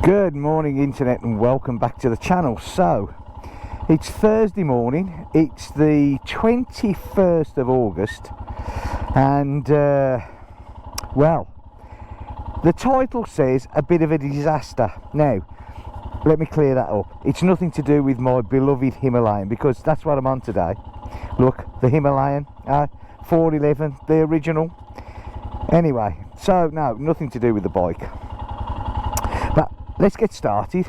Good morning internet and welcome back to the channel. So it's Thursday morning, it's the 21st of August and well, the title says a bit of a disaster. Now let me clear that up. It's nothing to do with my beloved Himalayan, because that's what I'm on today. Look, the Himalayan 411, the original. Anyway, so no, nothing to do with the bike. But let's get started.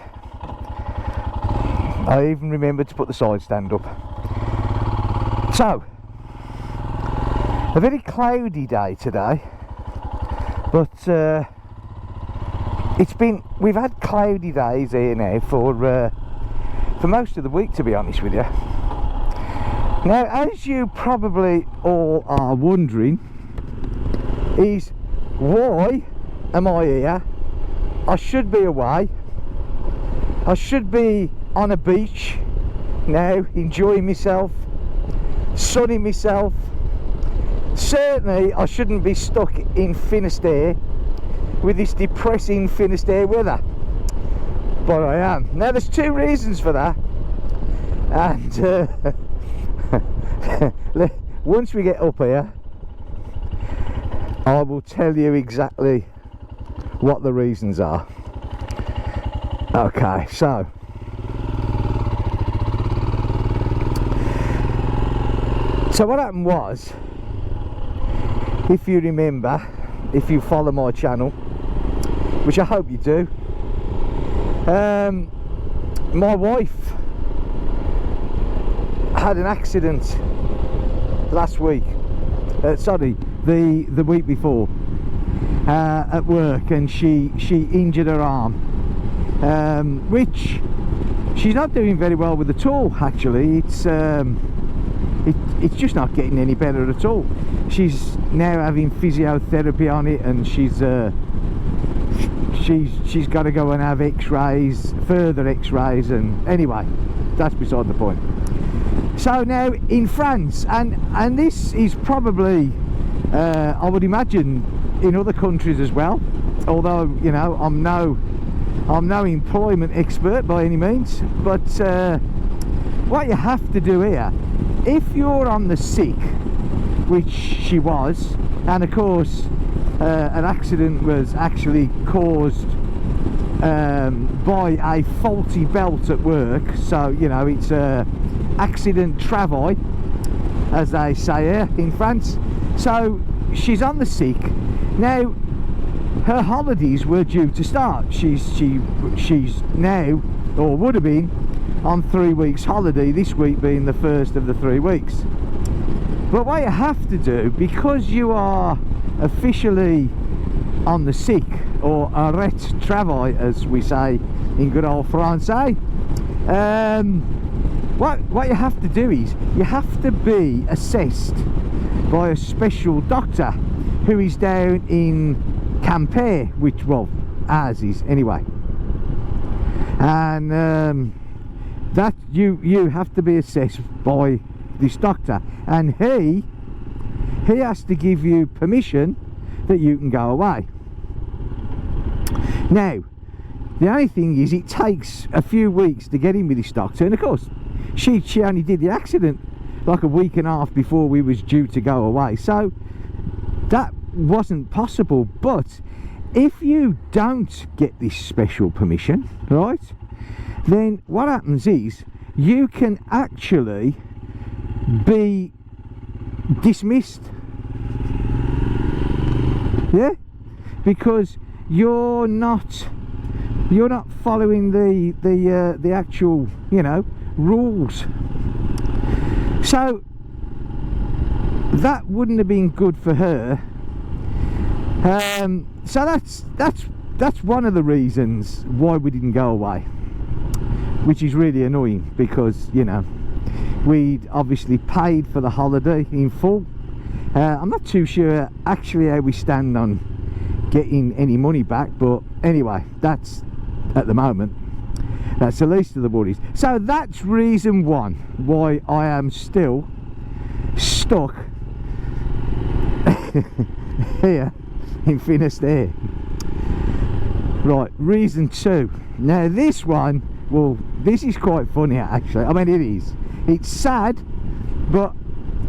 I even remembered to put the side stand up. So, a very cloudy day today, but we've had cloudy days here now for most of the week, to be honest with you. Now, as you probably all are wondering, is why am I here? I should be away. I should be on a beach now, enjoying myself, sunning myself. Certainly I shouldn't be stuck in Finisterre with this depressing Finisterre weather, but I am. Now there's two reasons for that, and once we get up here I will tell you exactly what the reasons are. Okay, so what happened was, if you remember, if you follow my channel, which I hope you do, my wife had an accident last week, sorry, the week before, at work, and she injured her arm, which she's not doing very well with at all. Actually, it's just not getting any better at all. She's now having physiotherapy on it, and she's got to go and have x-rays, further x-rays, and anyway, that's beside the point. So now in France, and this is probably I would imagine in other countries as well, although, you know, I'm no employment expert by any means, but what you have to do here, if you're on the sick, which she was, and of course an accident was actually caused by a faulty belt at work, so you know, it's accident travail, as they say here in France. So she's on the sick. Now her holidays were due to start. She's now, or would have been, on 3 weeks holiday, this week being the first of the 3 weeks. But what you have to do, because you are officially on the sick, or arrêt travail as we say in good old Francais, what you have to do is you have to be assessed by a special doctor who is down in Quimper, which, well, ours is anyway, and that you have to be assessed by this doctor, and he has to give you permission that you can go away. Now the only thing is, it takes a few weeks to get in with this doctor, and of course she only did the accident like a week and a half before we was due to go away, so that wasn't possible. But if you don't get this special permission, right, then what happens is you can actually be dismissed, yeah, because you're not following the actual, you know, rules. So that wouldn't have been good for her. So that's one of the reasons why we didn't go away, which is really annoying, because, you know, we'd obviously paid for the holiday in full. I'm not too sure actually how we stand on getting any money back, but anyway, that's, at the moment, that's the least of the worries. So that's reason one why I am still stuck here in Finisterre. Right, reason 2. Now this one, well, this is quite funny actually. I mean, it is. It's sad, but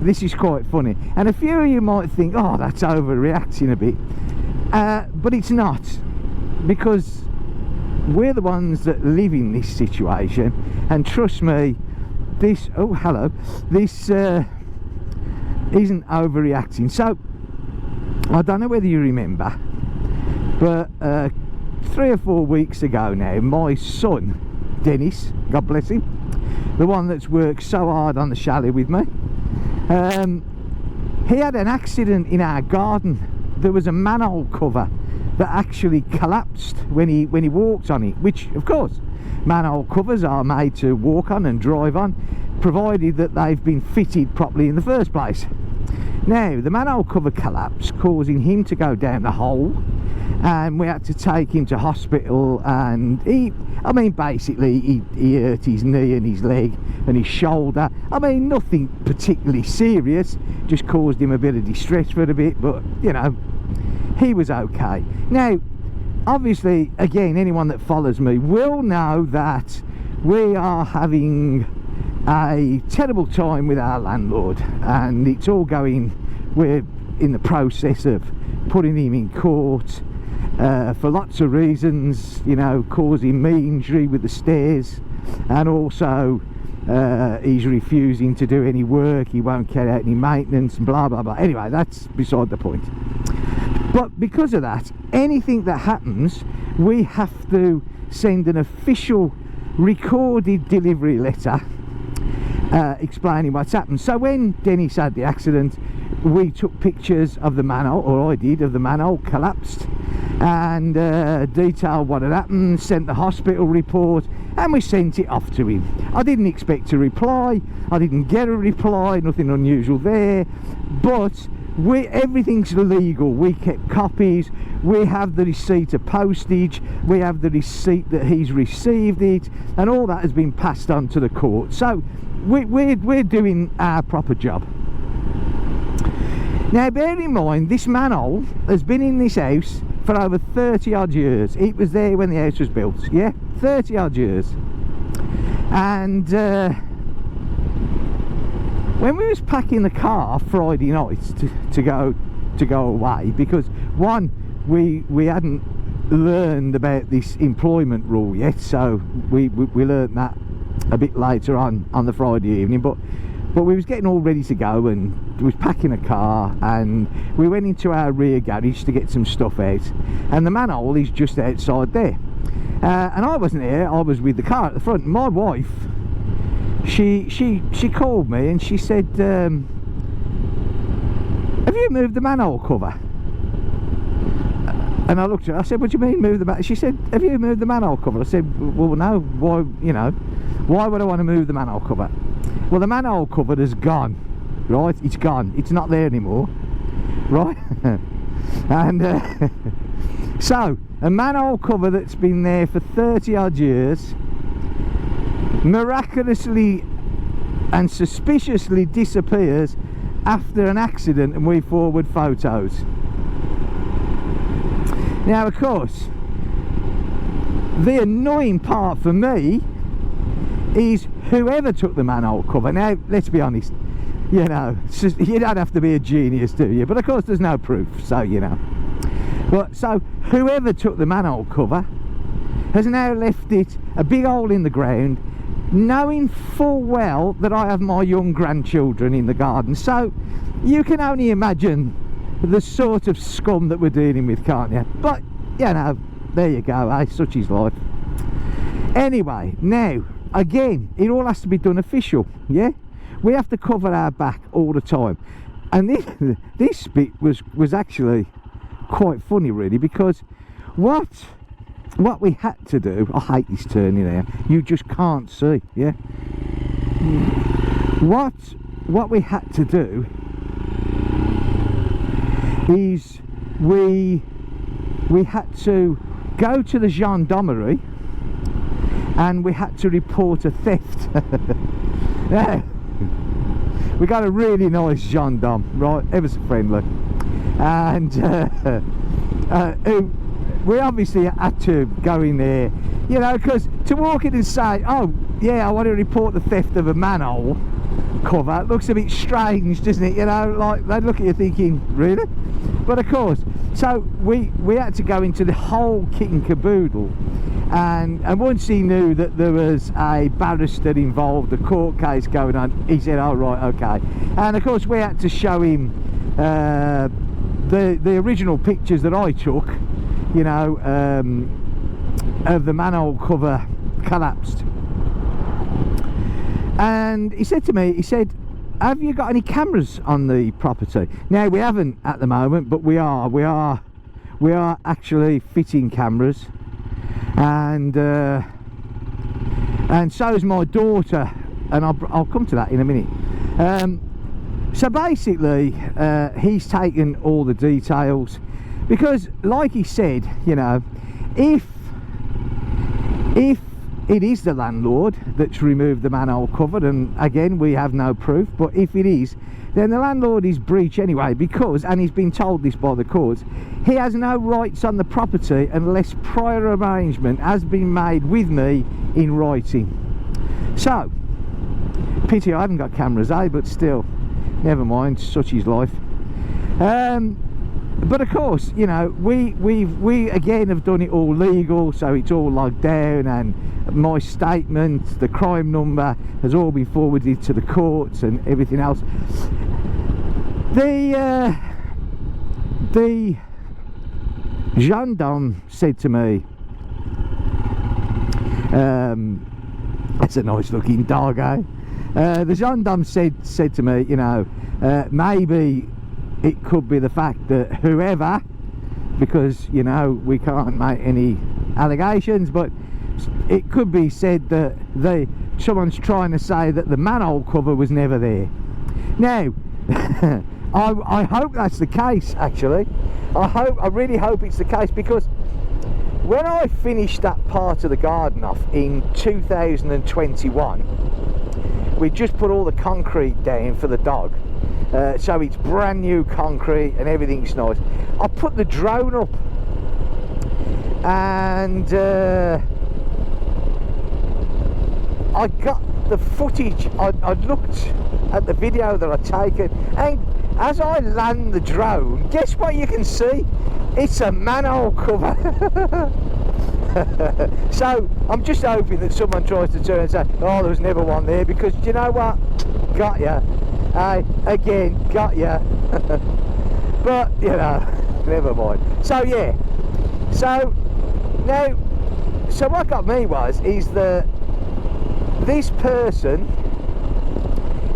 this is quite funny. And a few of you might think, oh, that's overreacting a bit. But it's not, because we're the ones that live in this situation, and trust me, this, oh hello, this isn't overreacting. So I don't know whether you remember, but 3 or 4 weeks ago now, my son Dennis, God bless him, the one that's worked so hard on the chalet with me, he had an accident in our garden. There was a manhole cover that actually collapsed when he walked on it, which of course manhole covers are made to walk on and drive on, provided that they've been fitted properly in the first place. Now the manhole cover collapsed, causing him to go down the hole, and we had to take him to hospital. And I mean basically he hurt his knee and his leg and his shoulder. I mean nothing particularly serious, just caused him a bit of distress for a bit, but you know, he was okay. Now obviously, again, anyone that follows me will know that we are having a terrible time with our landlord, and it's all going, we're in the process of putting him in court for lots of reasons, you know, causing me injury with the stairs, and also he's refusing to do any work, he won't carry out any maintenance, and blah blah blah. Anyway, that's beside the point. But because of that, anything that happens, we have to send an official recorded delivery letter explaining what's happened. So when Dennis had the accident, we took pictures of the manhole, or I did, of the manhole collapsed, and detailed what had happened, sent the hospital report, and we sent it off to him. I didn't expect a reply, I didn't get a reply, nothing unusual there, but everything's legal. We kept copies, we have the receipt of postage, we have the receipt that he's received it, and all that has been passed on to the court. So we're doing our proper job. Now bear in mind, this manhole has been in this house for over 30 odd years. It was there when the house was built, yeah, 30 odd years. And when we was packing the car Friday night to go away, because one, we hadn't learned about this employment rule yet, so we learned that a bit later on the Friday evening, but we was getting all ready to go, and we was packing a car, and we went into our rear garage to get some stuff out, and the manhole is just outside there, and I wasn't there, I was with the car at the front. My wife, she called me and she said, have you moved the manhole cover? And I looked at her, I said, what do you mean move the manhole? She said, have you moved the manhole cover? I said, well no, why, you know, why would I want to move the manhole cover? Well, the manhole cover is gone, right? It's gone, it's not there anymore, right? And so a manhole cover that's been there for 30 odd years miraculously and suspiciously disappears after an accident, and we forward photos. Now of course, the annoying part for me is whoever took the manhole cover. Now let's be honest, you know, you don't have to be a genius, do you? But of course there's no proof, so you know. But so whoever took the manhole cover has now left it a big hole in the ground, knowing full well that I have my young grandchildren in the garden. So you can only imagine the sort of scum that we're dealing with, can't you? But you know, there you go, eh? Such is life. Anyway, now again, it all has to be done official, yeah? We have to cover our back all the time, and this bit was actually quite funny really, because what we had to do, I hate this turning there, you just can't see, yeah? What we had to do is we had to go to the gendarmerie, and we had to report a theft. Yeah, we got a really nice gendarme, right, ever so friendly, and we obviously had to go in there, you know, because to walk in and say, oh yeah, I want to report the theft of a manhole cover, looks a bit strange, doesn't it? You know, like they'd look at you thinking, really? But of course, so we had to go into the whole kit and caboodle, and once he knew that there was a barrister involved, a court case going on, he said, oh right, okay. And of course we had to show him the original pictures that I took, you know, of the manhole cover collapsed. And he said to me, he said, have you got any cameras on the property? Now we haven't at the moment, but we are actually fitting cameras, and so is my daughter, and I'll come to that in a minute. So basically he's taken all the details, because like he said, you know, if it is the landlord that's removed the manhole cover, and again we have no proof, but if it is, then the landlord is breach anyway, because, and he's been told this by the courts, he has no rights on the property unless prior arrangement has been made with me in writing. So pity I haven't got cameras, but still, never mind, such is life. But of course, you know, we again have done it all legal, so it's all logged down, and my statement, the crime number, has all been forwarded to the courts and everything else. The gendarme said to me, that's a nice looking dog, eh? The gendarme said to me, you know, maybe it could be the fact that whoever, because, you know, we can't make any allegations, but it could be said that someone's trying to say that the manhole cover was never there. Now I hope that's the case, actually. I really hope it's the case, because when I finished that part of the garden off in 2021, we just put all the concrete down for the dog, so it's brand new concrete and everything's nice. I put the drone up, and I got the footage. I looked at the video that I'd taken, and as I land the drone, guess what you can see? It's a manhole cover. So I'm just hoping that someone tries to turn and say, oh, there was never one there, because you know what, got ya. Again, got ya. But you know, never mind. So yeah, so now, so what got me is that this person,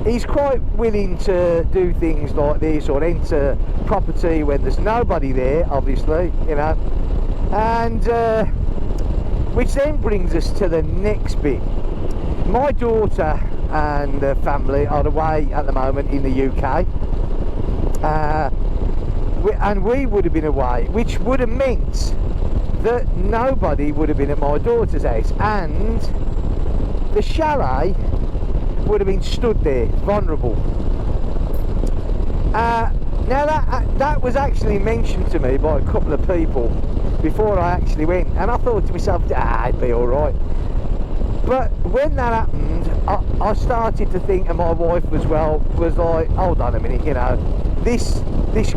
he's quite willing to do things like this, or enter property when there's nobody there, obviously, you know, and which then brings us to the next bit. My daughter and family are away at the moment in the UK, and we would have been away, which would have meant that nobody would have been at my daughter's house, and the chalet would have been stood there, vulnerable. Now that was actually mentioned to me by a couple of people before I actually went, and I thought to myself, it'd be alright. But when that happened, I started to think, and my wife as well was like, hold on a minute, you know, this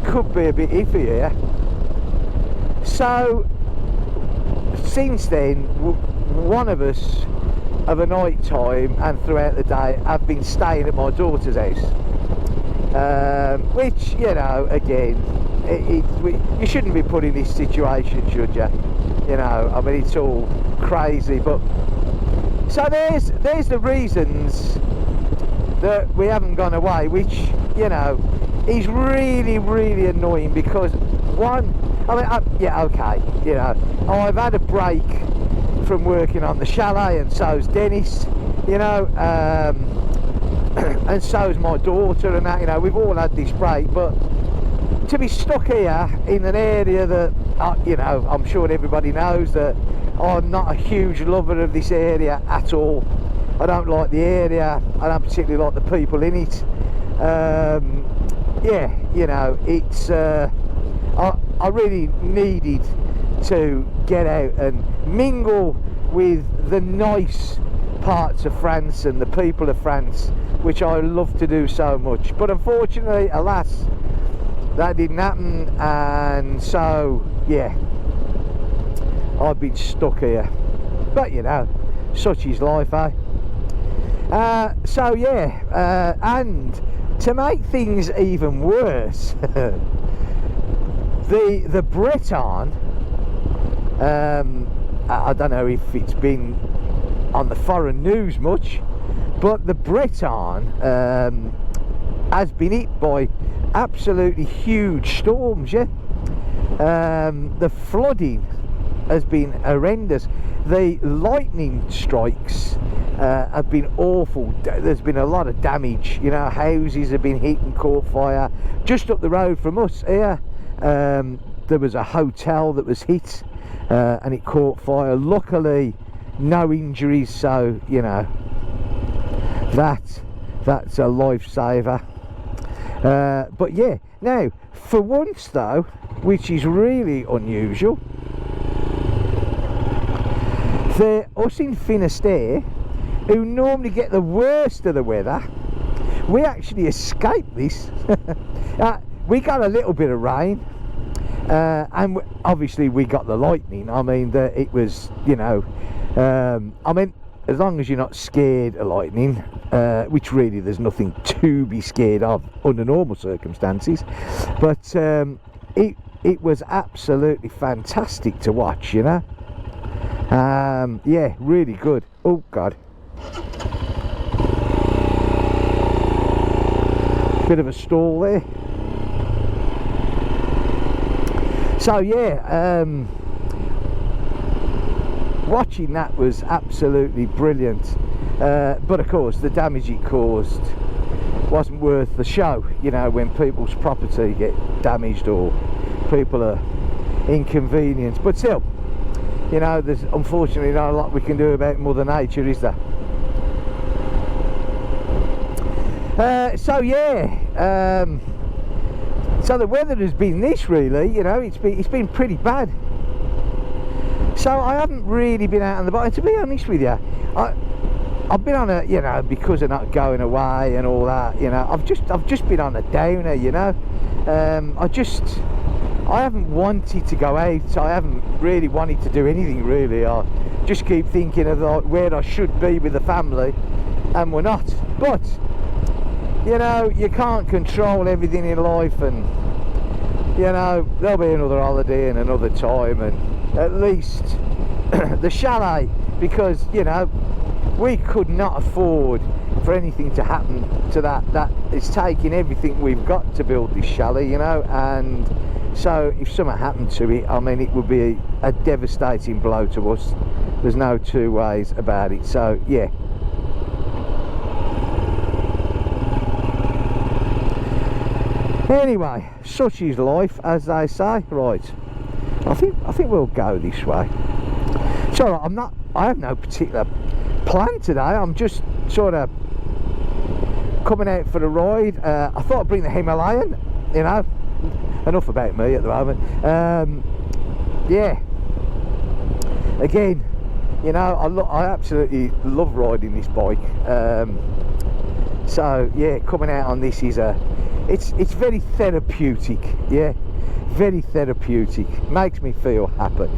could be a bit iffy here. So since then, one of us of a night time and throughout the day have been staying at my daughter's house, which, you know, again, you shouldn't be put in this situation, should you? You know, I mean, it's all crazy. But so there's the reasons that we haven't gone away, which, you know, is really, really annoying, because one, I mean, yeah, okay, you know, I've had a break from working on the chalet, and so's Dennis, you know, and so's my daughter, and that, you know, we've all had this break. But to be stuck here in an area that, you know, I'm sure everybody knows that I'm not a huge lover of this area at all. I don't like the area, I don't particularly like the people in it. Yeah, you know, it's I really needed to get out and mingle with the nice parts of France and the people of France, which I love to do so much. But unfortunately, alas, that didn't happen, and so yeah, I've been stuck here. But you know, such is life, eh? So yeah, and to make things even worse, the Breton, I don't know if it's been on the foreign news much, but the Breton has been hit by absolutely huge storms. Yeah, the flooding has been horrendous. The lightning strikes have been awful. There's been a lot of damage, you know. Houses have been hit and caught fire. Just up the road from us here, there was a hotel that was hit and it caught fire. Luckily no injuries, so you know, that's a lifesaver. But yeah, now for once though, which is really unusual, us in Finisterre, who normally get the worst of the weather, we actually escaped this. We got a little bit of rain, and obviously we got the lightning. I mean, it was, you know, I mean, as long as you're not scared of lightning, which really there's nothing to be scared of under normal circumstances, but it was absolutely fantastic to watch, you know. Yeah, really good. Oh God, bit of a stall there. So yeah, watching that was absolutely brilliant, but of course the damage it caused wasn't worth the show, you know, when people's property get damaged or people are inconvenienced. But still, you know, there's unfortunately not a lot we can do about Mother Nature, is there? So yeah, so the weather has been this, really, you know, it's been pretty bad. So I haven't really been out on the bike. To be honest with you, I've been on a, you know, because of not going away and all that, you know, I've just been on a downer, you know. I haven't wanted to go out. I haven't really wanted to do anything really. I just keep thinking of like where I should be with the family, and we're not. But you know, you can't control everything in life, and you know, there'll be another holiday and another time, and at least the chalet, because you know, we could not afford for anything to happen to that it's taking everything we've got to build this chalet, you know. And so if something happened to it, I mean, it would be a devastating blow to us. There's no two ways about it. So yeah, anyway, such is life, as they say. Right, I think we'll go this way. So I have no particular plan today. I'm just sort of coming out for the ride. I thought I'd bring the Himalayan, you know. Enough about me at the moment. Yeah, again, you know, I absolutely love riding this bike. So yeah, coming out on this is it's very therapeutic. Yeah, very therapeutic. Makes me feel happy.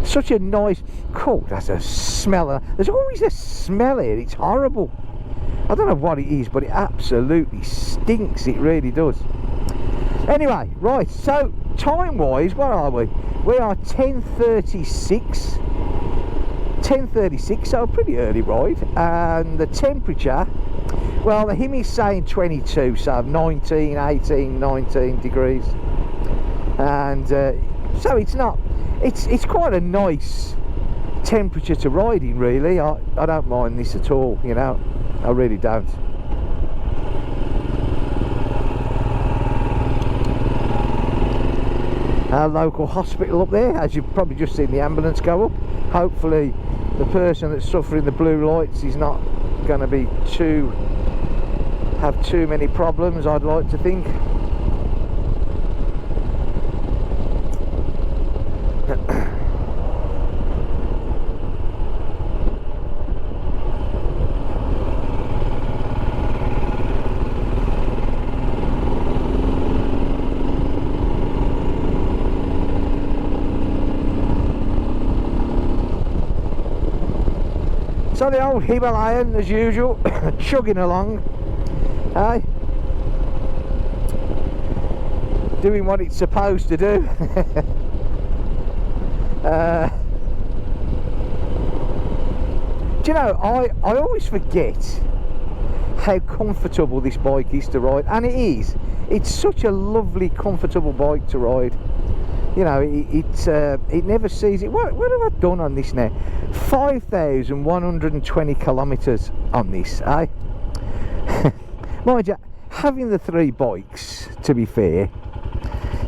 Such a nice, cool. That's a smell. There's always a smell here. It's horrible. I don't know what it is, but it absolutely stinks. It really does. Anyway, right, so time wise, where are we? We are 10:36, so a pretty early ride. And the temperature, well, the him is saying 22, so 19, 18, 19 degrees. And so it's not, it's quite a nice temperature to ride in, really. I don't mind this at all, you know, I really don't. Our local hospital up there, as you've probably just seen the ambulance go up. Hopefully the person that's suffering the blue lights is not going to be have too many problems, I'd like to think. So the old Himalayan, as usual, chugging along, hey? Doing what it's supposed to do. Do you know, I always forget how comfortable this bike is to ride, and it is. It's such a lovely, comfortable bike to ride. You know, it never sees it. What have I done on this now? 5,120 kilometres on this, eh? Mind you, having the 3 bikes, to be fair,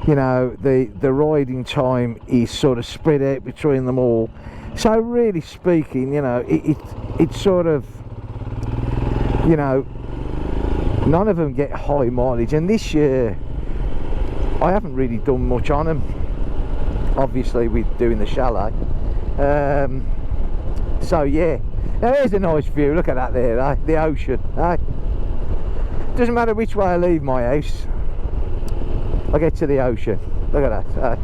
you know, the riding time is sort of spread out between them all. So really speaking, you know, it's sort of, you know, none of them get high mileage. And this year, I haven't really done much on them. Obviously, with doing the chalet. So yeah, now there's a nice view. Look at that there, eh? The ocean, eh? Doesn't matter which way I leave my house, I get to the ocean. Look at that, eh?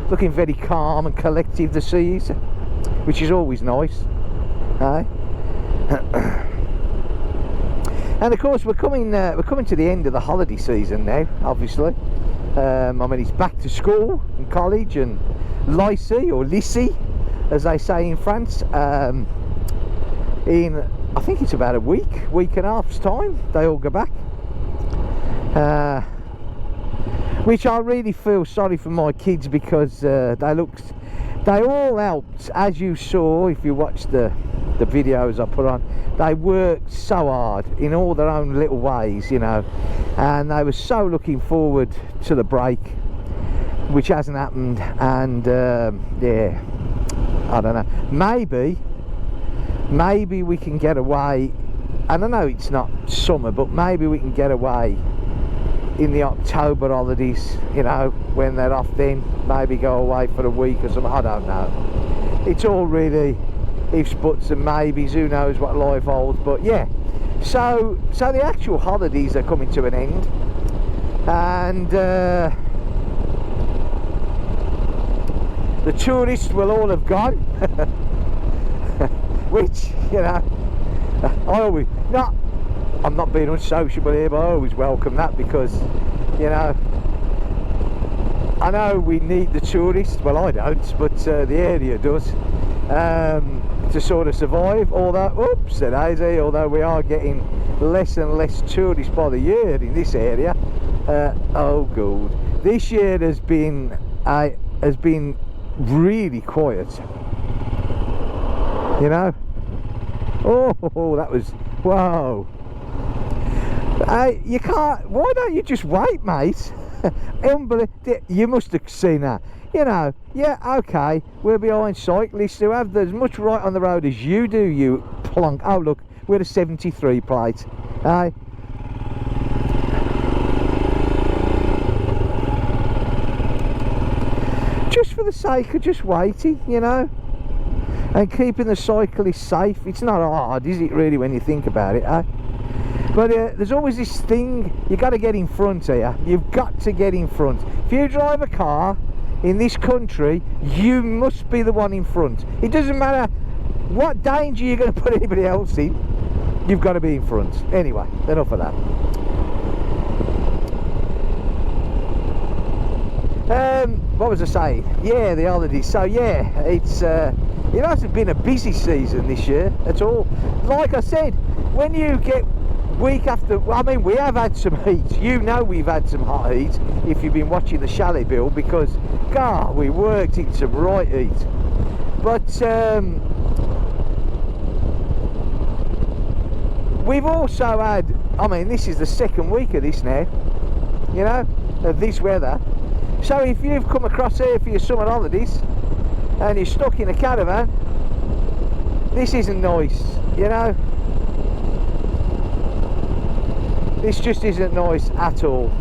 Looking very calm and collective, the seas, which is always nice, eh? And of course we're coming to the end of the holiday season now, obviously. I mean, it's back to school and college and lycée, or lycée as they say in France, in I think it's about a week and a half's time they all go back, which I really feel sorry for my kids, because they all helped, as you saw if you watched the videos I put on. They worked so hard in all their own little ways, you know, and they were so looking forward to the break, which hasn't happened. And yeah, I don't know, maybe we can get away, and I know it's not summer, but maybe we can get away in the October holidays, you know, when they're off, then maybe go away for a week or something. I don't know, it's all really ifs, buts and maybes. Who knows what life holds. But yeah, so the actual holidays are coming to an end, and the tourists will all have gone. Which, you know, I'm not being unsociable here, but I always welcome that, because, you know, I know we need the tourists. Well, I don't, but the area does, to sort of survive. Although, although we are getting less and less tourists by the year in this area. Oh god, this year has been really quiet, you know. Oh, that was, whoa. You can't, why don't you just wait, mate? You must have seen that, you know. Yeah, okay, we're behind cyclists who have as much right on the road as you do, you plonk. Oh look, we're a 73 plate, eh? Just for the sake of just waiting, you know, and keeping the cyclists safe. It's not hard, is it, really, when you think about it, eh? But there's always this thing, you got to get in front here. You've got to get in front. If you drive a car in this country, you must be the one in front. It doesn't matter what danger you're going to put anybody else in, you've got to be in front. Anyway, enough of that. What was I saying? Yeah, the holidays. So yeah, it hasn't been a busy season this year at all. Like I said, when you get week after, I mean, we have had some heat. You know, we've had some hot heat if you've been watching the chalet build, because God, we worked in some right heat. But we've also had, I mean, this is the second week of this now, you know, of this weather. So if you've come across here for your summer holidays and you're stuck in a caravan, this isn't nice, you know. This just isn't nice at all.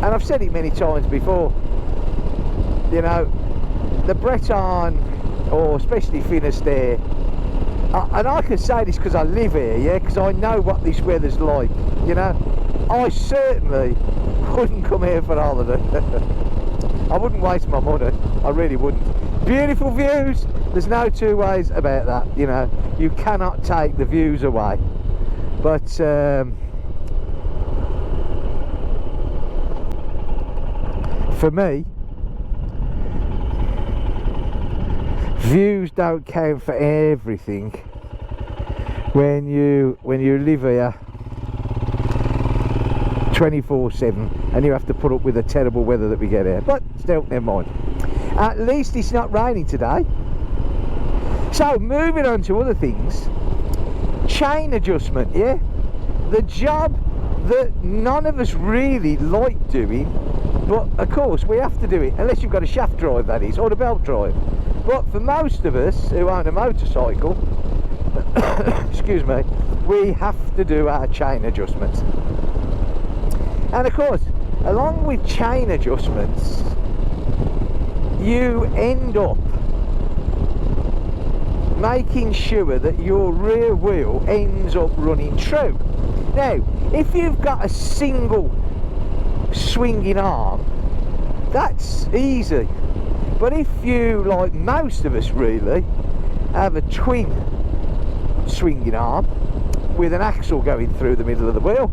And I've said it many times before, you know, the Breton, or especially Finisterre, and I can say this because I live here, yeah, because I know what this weather's like, you know. I certainly wouldn't come here for holiday. I wouldn't waste my money, I really wouldn't. Beautiful views, there's no two ways about that, you know. You cannot take the views away. But for me, views don't count for everything when you live here 24/7 and you have to put up with the terrible weather that we get here. But still, never mind. At least it's not raining today. So moving on to other things, chain adjustment, yeah, the job that none of us really like doing, but of course we have to do it unless you've got a shaft drive, that is, or a belt drive. But for most of us who own a motorcycle, excuse me, we have to do our chain adjustments. And of course, along with chain adjustments, you end up making sure that your rear wheel ends up running true. Now, if you've got a single swinging arm, that's easy. But if you, like most of us really, have a twin swinging arm with an axle going through the middle of the wheel,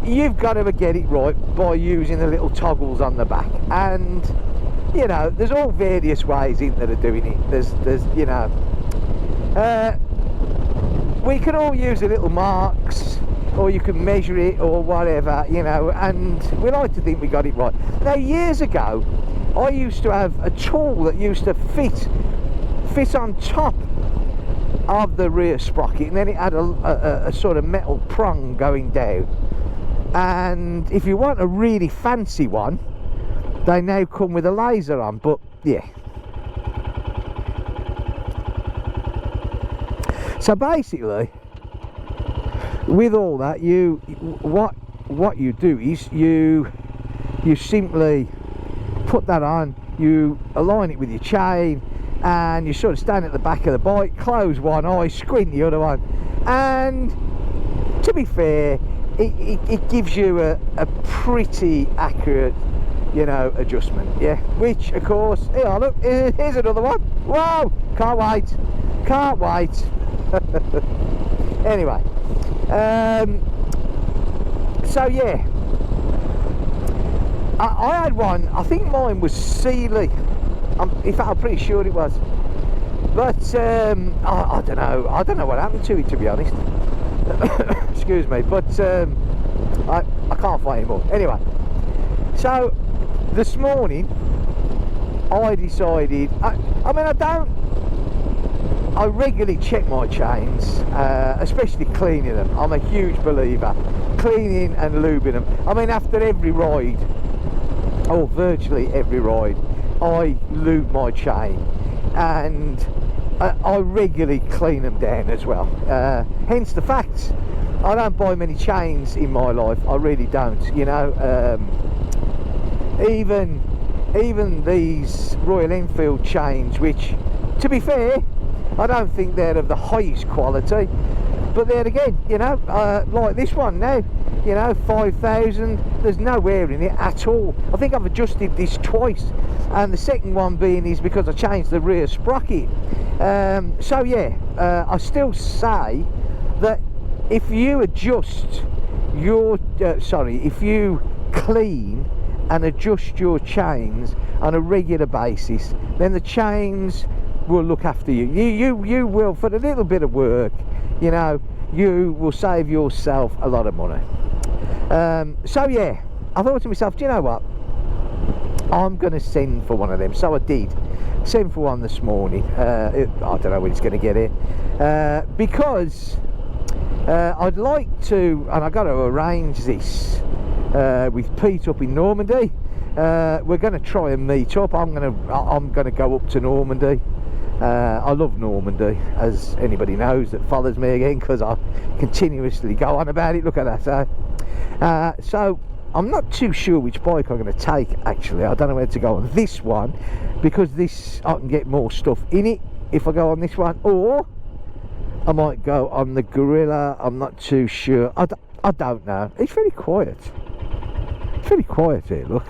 you've got to get it right by using the little toggles on the back. And you know, there's all various ways in that are doing it. There's you know, we can all use the little marks, or you can measure it or whatever, you know, and we like to think we got it right. Now, years ago, I used to have a tool that used to fit on top of the rear sprocket, and then it had a sort of metal prong going down. And if you want a really fancy one, they now come with a laser on, but yeah. So basically, with all that, what you do is you simply put that on, you align it with your chain, and you sort of stand at the back of the bike, close one eye, squint the other one, and to be fair, it gives you a pretty accurate, you know, adjustment, yeah. Which of course, yeah, look, here's another one. Wow, can't wait. Anyway, so yeah, I had one. I think mine was Sealy. In fact, I'm pretty sure it was. But I don't know. I don't know what happened to it, to be honest. Excuse me. But I can't find it more. Anyway, so this morning I decided. I regularly check my chains, especially cleaning them. I'm a huge believer, cleaning and lubing them. I mean, after every ride, or virtually every ride, I lube my chain, and I regularly clean them down as well. Hence the fact I don't buy many chains in my life. I really don't, you know. Even these Royal Enfield chains, which, to be fair, I don't think they're of the highest quality, but there again, you know, like this one now, you know, 5,000, there's no wear in it at all. I think I've adjusted this twice, and the second one being is because I changed the rear sprocket. So yeah, I still say that if you adjust your if you clean and adjust your chains on a regular basis, then the chains will look after you. You will, for a little bit of work, you know, you will save yourself a lot of money. So yeah, I thought to myself, do you know what, I'm going to send for one of them. So I did send for one this morning. I don't know when it's going to get here, because I'd like to, and I got to arrange this with Pete up in Normandy. We're going to try and meet up. I'm going to go up to Normandy. I love Normandy, as anybody knows that follows me again, because I continuously go on about it. Look at that. So I'm not too sure which bike I'm going to take, actually. I don't know where to go on this one, because this, I can get more stuff in it if I go on this one, or I might go on the Gorilla. I'm not too sure. I don't know. It's very quiet. It's very quiet here, look.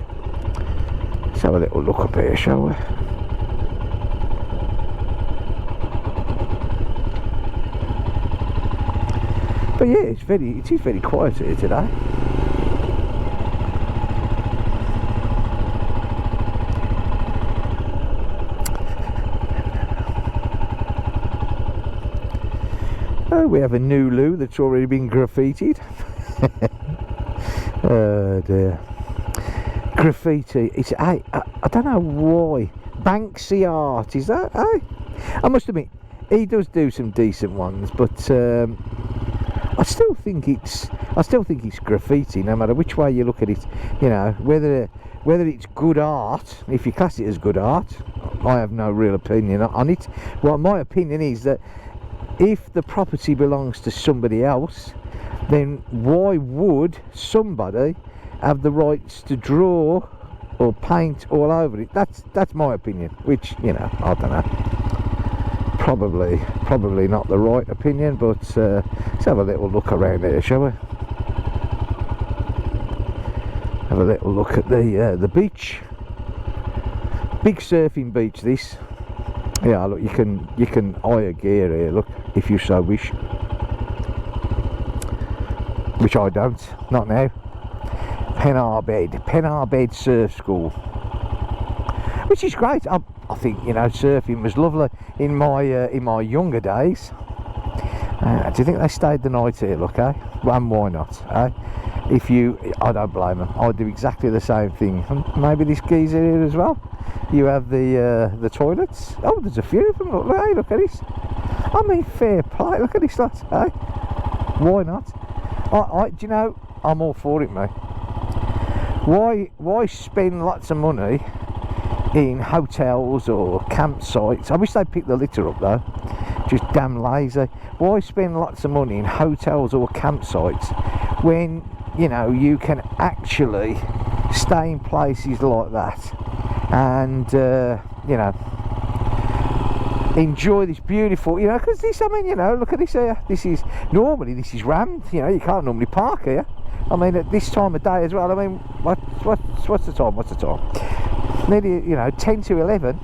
Let's have a little look up here, shall we? But yeah, it is very quiet here today. Oh, we have a new loo that's already been graffitied. Oh dear. Graffiti. It's I don't know why. Banksy art, is that? I must admit, he does do some decent ones, but I still think it's graffiti, no matter which way you look at it. You know, whether it's good art, if you class it as good art, I have no real opinion on it. Well, my opinion is that if the property belongs to somebody else, then why would somebody have the rights to draw or paint all over it? That's my opinion, which, you know, I don't know, probably not the right opinion, but let's have a little look around here, shall we? Have a little look at the beach. Big surfing beach, this. Yeah, look, you can hire gear here, look, if you so wish, which I don't, not now. Penarbed Surf School, which is great. I think, you know, surfing was lovely in my younger days. Do you think they stayed the night here? Look, eh? Well, and why not? Eh? I don't blame them. I'd do exactly the same thing. And maybe this geezer here as well. You have the toilets. Oh, there's a few of them. Look, hey, look at this. I mean, fair play. Look at this lot. Eh? Why not? Do you know? I'm all for it, mate. Why spend lots of money in hotels or campsites? I wish they'd pick the litter up though. Just damn lazy. Why spend lots of money in hotels or campsites when, you know, you can actually stay in places like that and you know, enjoy this beautiful, you know, because this, I mean, you know, look at this here. This is rammed. You know, you can't normally park here. I mean, at this time of day as well. I mean, what's the time? What's the time? Nearly, you know, 10 to 11.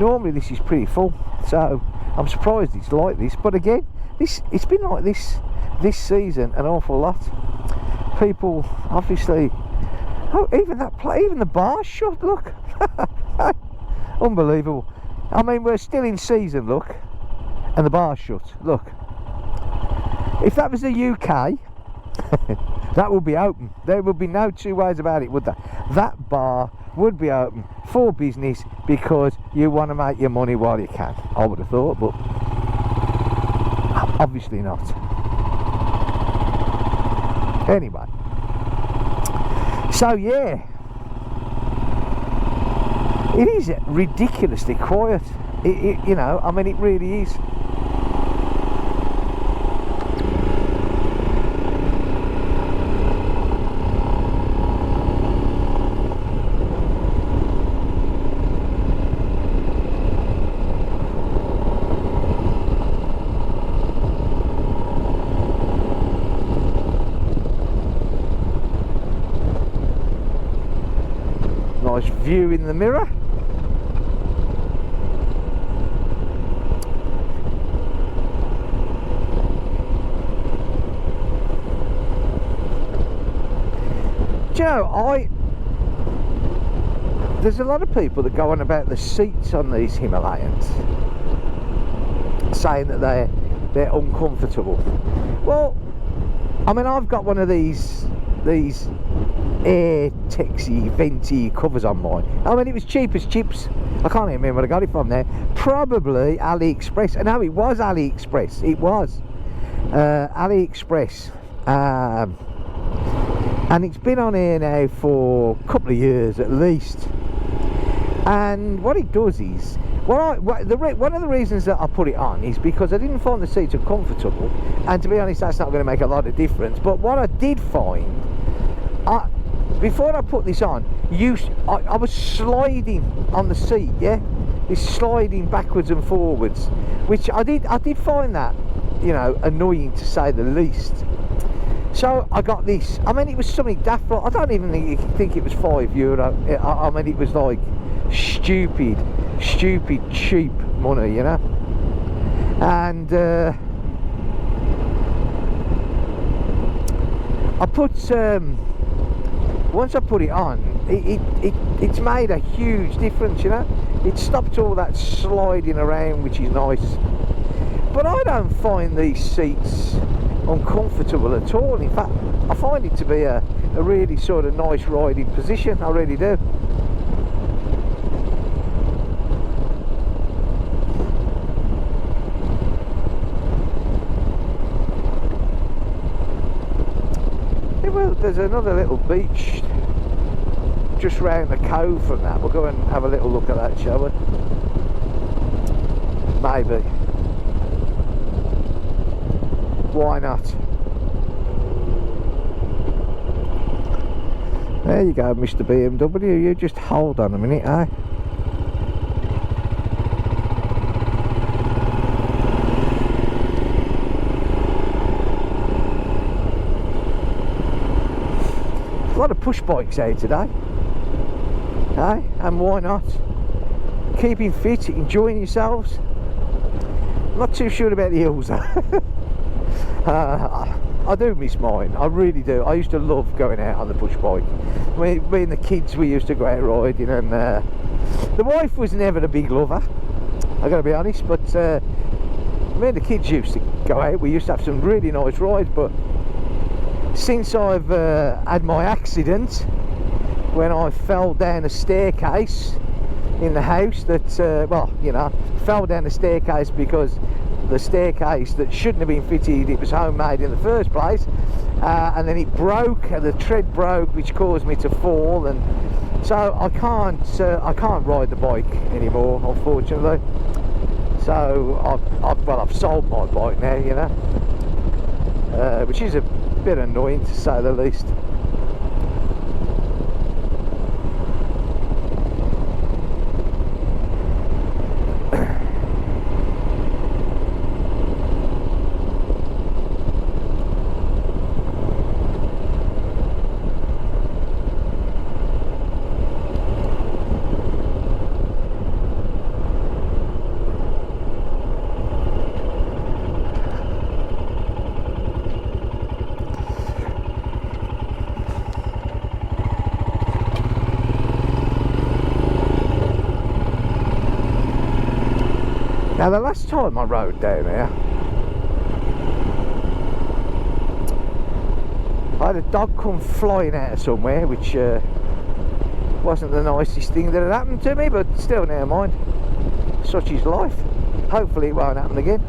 Normally this is pretty full, so I'm surprised it's like this. But again, it's been like this season an awful lot. People obviously. Oh, even the bar's shut. Look, unbelievable. I mean, we're still in season. Look, and the bar's shut. Look, if that was the UK. That would be open. There would be no two ways about it, would there? That bar would be open for business because you want to make your money while you can. I would have thought, but obviously not. Anyway, so yeah, it is ridiculously quiet. You know, I mean, it really is. Nice view in the mirror. Do you know, there's a lot of people that go on about the seats on these Himalayans, saying that they're uncomfortable. Well, I mean, I've got one of these air texy venti covers on mine. I mean, it was cheap as chips. I can't even remember where I got it from there. Probably AliExpress. No, it was AliExpress. It was AliExpress. And it's been on here now for a couple of years at least. And what it does is, one of the reasons that I put it on is because I didn't find the seats uncomfortable, and to be honest, that's not going to make a lot of difference. But what I did find, before I put this on, I was sliding on the seat, yeah, it's sliding backwards and forwards, which I did find that, you know, annoying to say the least. So I got this. I mean, it was something daft. I don't even think it was €5. I mean, it was like stupid cheap money, you know. And I put once I put it on, it's made a huge difference, you know. It stopped all that sliding around, which is nice. But I don't find these seats uncomfortable at all. In fact, I find it to be a really sort of nice riding position. I really do. Yeah, well, there's another little beach just round the cove from that. We'll go and have a little look at that, shall we? Maybe. Why not? There you go, Mr. BMW. You just hold on a minute, eh? A lot of push bikes out today, eh? And why not? Keeping fit, enjoying yourselves. Not too sure about the hills though. I do miss mine, I really do. I used to love going out on the push bike. Me and the kids, we used to go out riding, and the wife was never a big lover, I gotta be honest, but me and the kids used to go out. We used to have some really nice rides, but since I've had my accident when I fell down a staircase in the house, that well, you know, fell down the staircase because the staircase that shouldn't have been fitted, it was homemade in the first place, and then it broke, and the tread broke, which caused me to fall, and so I can't ride the bike anymore, unfortunately. So I've sold my bike now, you know, which is a bit annoying to say the least. Now, the last time I rode down here, I had a dog come flying out of somewhere, which wasn't the nicest thing that had happened to me, but still, never mind. Such is life. Hopefully it won't happen again.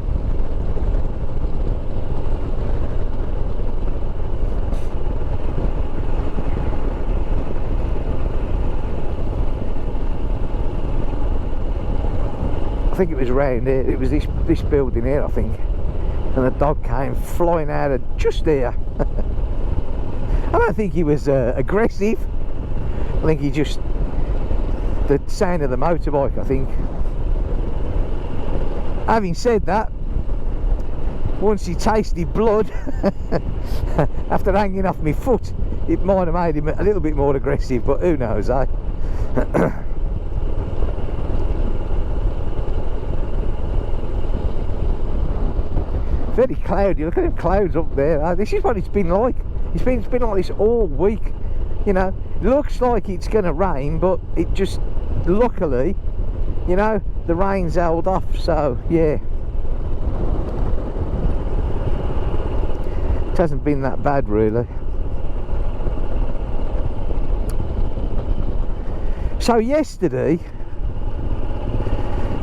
I think it was around here, it was this building here, I think, and the dog came flying out of just there. I don't think he was aggressive. I think he just, the sound of the motorbike, I think. Having said that, once he tasted blood after hanging off my foot, it might have made him a little bit more aggressive, but who knows, eh? Very cloudy. Look at them clouds up there. This is what it's been like. It's been like this all week. You know, looks like it's going to rain, but it just, luckily, you know, the rain's held off. So yeah, it hasn't been that bad really. So yesterday,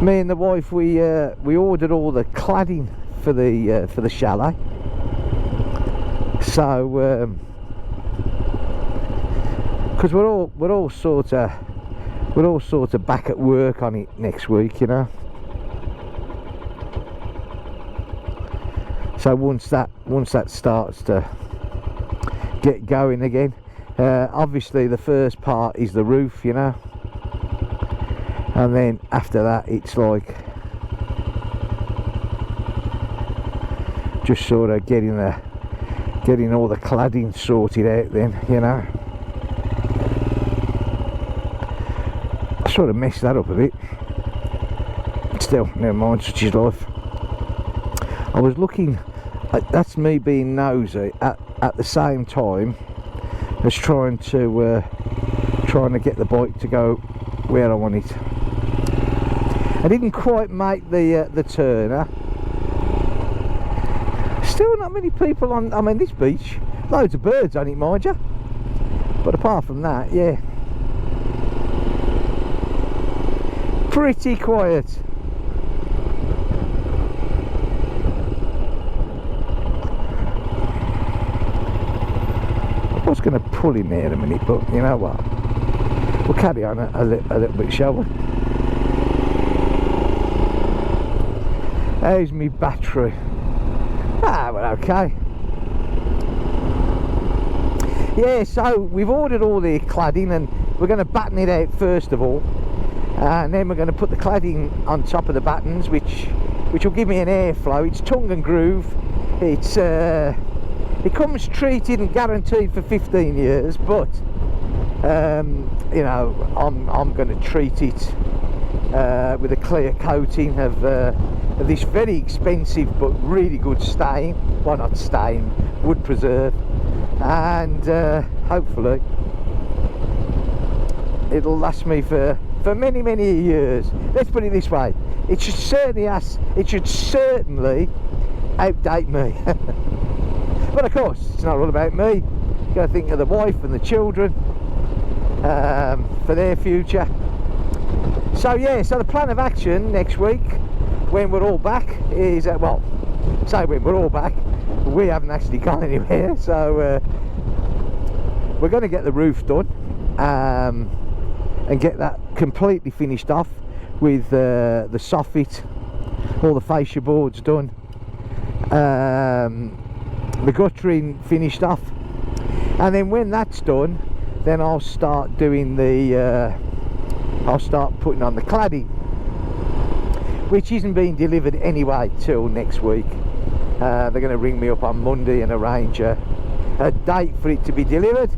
me and the wife, we ordered all the cladding for the chalet. So because we're all sort of back at work on it next week, you know. So once that starts to get going again, obviously the first part is the roof, you know, and then after that it's like just sort of getting all the cladding sorted out then, you know. I sort of messed that up a bit. Still, never mind, such is life. I was looking, that's me being nosy, at at the same time as trying to get the bike to go where I want it. I didn't quite make the turner. Still not many people on, I mean, this beach. Loads of birds on it, mind you. But apart from that, yeah, pretty quiet. I was going to pull in there a minute, but you know what? We'll carry on a little bit, shall we? How's my battery? Ah, well, okay. Yeah, so we've ordered all the cladding and we're going to batten it out first of all, and then we're going to put the cladding on top of the battens, which will give me an airflow. It's tongue and groove. It's it comes treated and guaranteed for 15 years, but you know, I'm going to treat it with a clear coating of this very expensive but really good stain. Well, not stain, wood preserve, and hopefully it'll last me for many years. Let's put it this way: it should certainly outdate me. But of course, it's not all about me. You've got to think of the wife and the children, for their future. So yeah, so the plan of action next week, when we're all back, is well, say when we're all back, we haven't actually gone anywhere, so we're going to get the roof done, and get that completely finished off with the soffit, all the fascia boards done, the guttering finished off, and then when that's done, then I'll start doing the I'll start putting on the cladding, which isn't being delivered anyway till next week. They're going to ring me up on Monday and arrange a date for it to be delivered.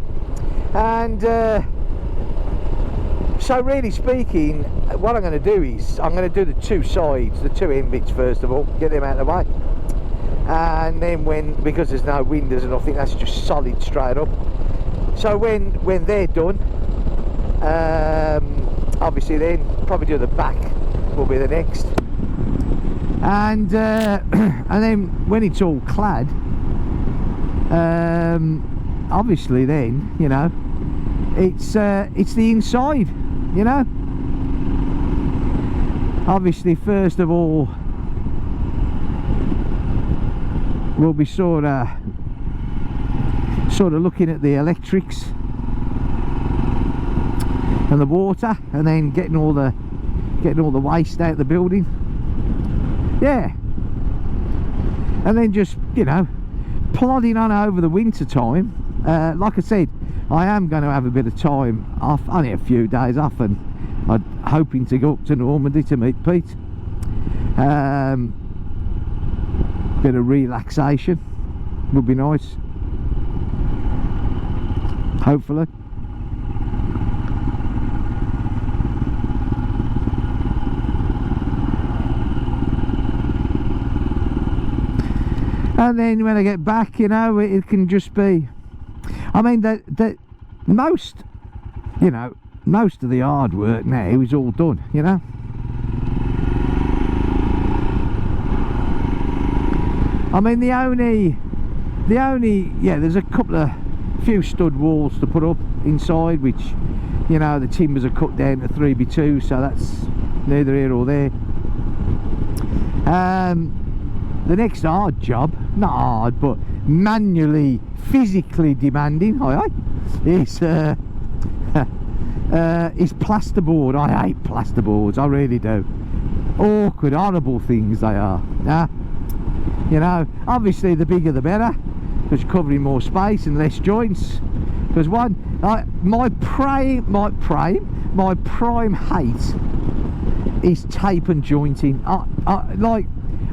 And so really speaking, what I'm going to do is I'm going to do the two sides, the two end bits first of all, get them out of the way, and then because there's no windows and nothing, that's just solid straight up. So when they're done, obviously then probably do the back will be the next, and then when it's all clad, obviously then, you know, it's the inside, you know. Obviously first of all we'll be sort of looking at the electrics and the water, and then getting all the waste out of the building, yeah, and then just, you know, plodding on over the winter time. Like I said, I am going to have a bit of time off, only a few days off, and I'm hoping to go up to Normandy to meet Pete. Bit of relaxation would be nice, hopefully. And then when I get back, you know, it can just be, I mean, most of the hard work now is all done, you know. I mean, the only yeah, there's a few stud walls to put up inside, which, you know, the timbers are cut down to 3x2, so that's neither here or there. The next hard job, not hard but manually, physically demanding, is plasterboard. I hate plasterboards, I really do. Awkward, horrible things they are. You know, obviously the bigger the better, because you're covering more space and less joints. Because my prime hate is tape and jointing.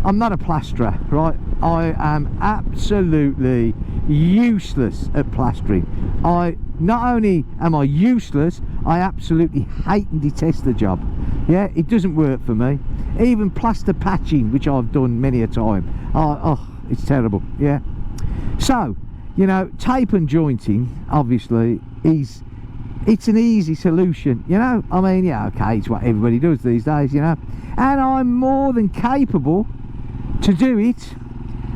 I'm not a plasterer, right? I am absolutely useless at plastering. Not only am I useless, I absolutely hate and detest the job. Yeah, it doesn't work for me. Even plaster patching, which I've done many a time, oh, it's terrible. Yeah. So you know, tape and jointing obviously it's an easy solution, you know. I mean, yeah, okay, it's what everybody does these days, you know, and I'm more than capable to do it.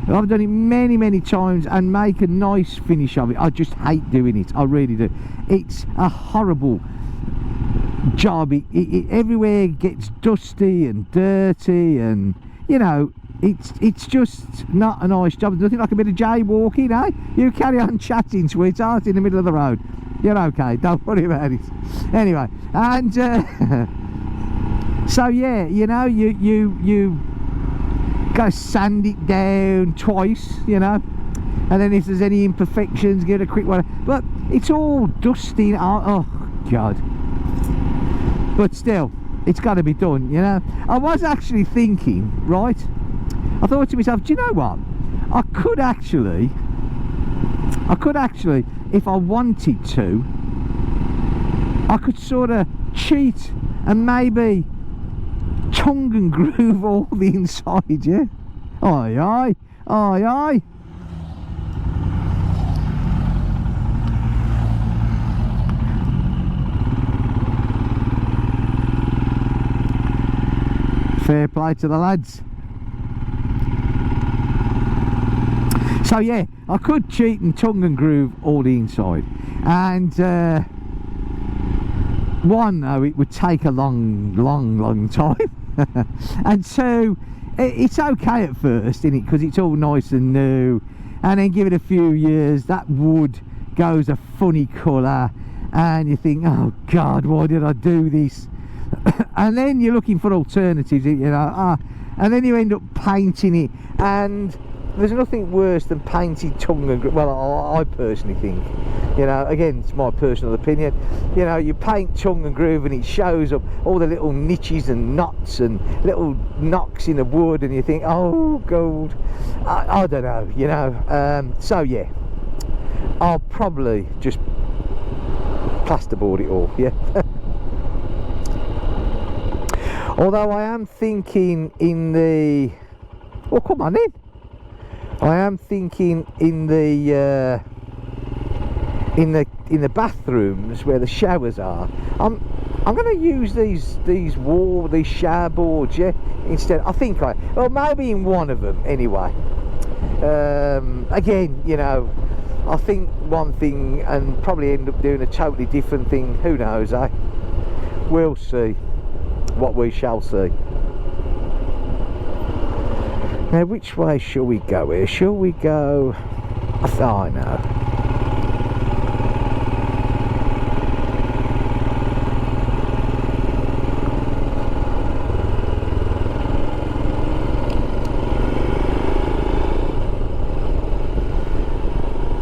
I've done it many times and make a nice finish of it. I just hate doing it, I really do. It's a horrible job. It everywhere gets dusty and dirty, and you know, it's just not a nice job. There's nothing like a bit of jaywalking, eh? You carry on chatting, sweetheart, in the middle of the road. You're okay, don't worry about it. Anyway, and so yeah, you know, you go sand it down twice, you know, and then if there's any imperfections, give it a quick one. But it's all dusty. Oh God. But still, it's got to be done, you know. I was actually thinking, right, I thought to myself, do you know what, I could actually, if I wanted to, I could sort of cheat and maybe tongue and groove all the inside, yeah. Aye aye, aye aye. Fair play to the lads. So yeah, I could cheat and tongue and groove all the inside, and one, though, it would take a long time, and two, it's okay at first, isn't it, because it's all nice and new, and then give it a few years, that wood goes a funny colour, and you think, oh God, why did I do this? And then you're looking for alternatives, you know, and then you end up painting it, and there's nothing worse than painted tongue and groove. Well, I personally think, you know, again, it's my personal opinion, you know, you paint tongue and groove and it shows up all the little niches and knots and little knocks in the wood, and you think, oh gold, I don't know, you know. So yeah, I'll probably just plasterboard it all, yeah. Although I am thinking in the, well, come on in, I am thinking in the bathrooms where the showers are, I'm going to use these shower boards, yeah, instead. I think well, maybe in one of them anyway. Again, you know, I think one thing and probably end up doing a totally different thing. Who knows, eh? We'll see. What we shall see. Now, which way shall we go here? Shall we go? I know.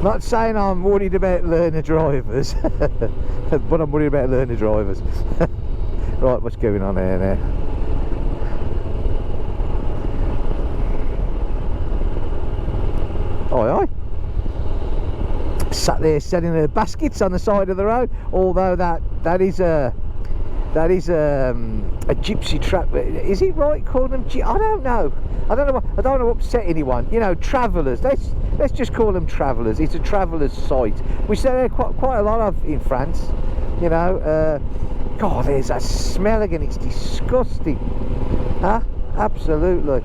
Not saying I'm worried about learner drivers, but I'm worried about learner drivers. Right, what's going on here now? Aye aye. Sat there selling her baskets on the side of the road. Although that is a gypsy trap. Is it right calling them? I don't know. I don't want to upset anyone. You know, travellers. Let's just call them travellers. It's a travellers site, which there are quite a lot of in France. You know. God, there's that smell again. It's disgusting. Huh? Absolutely.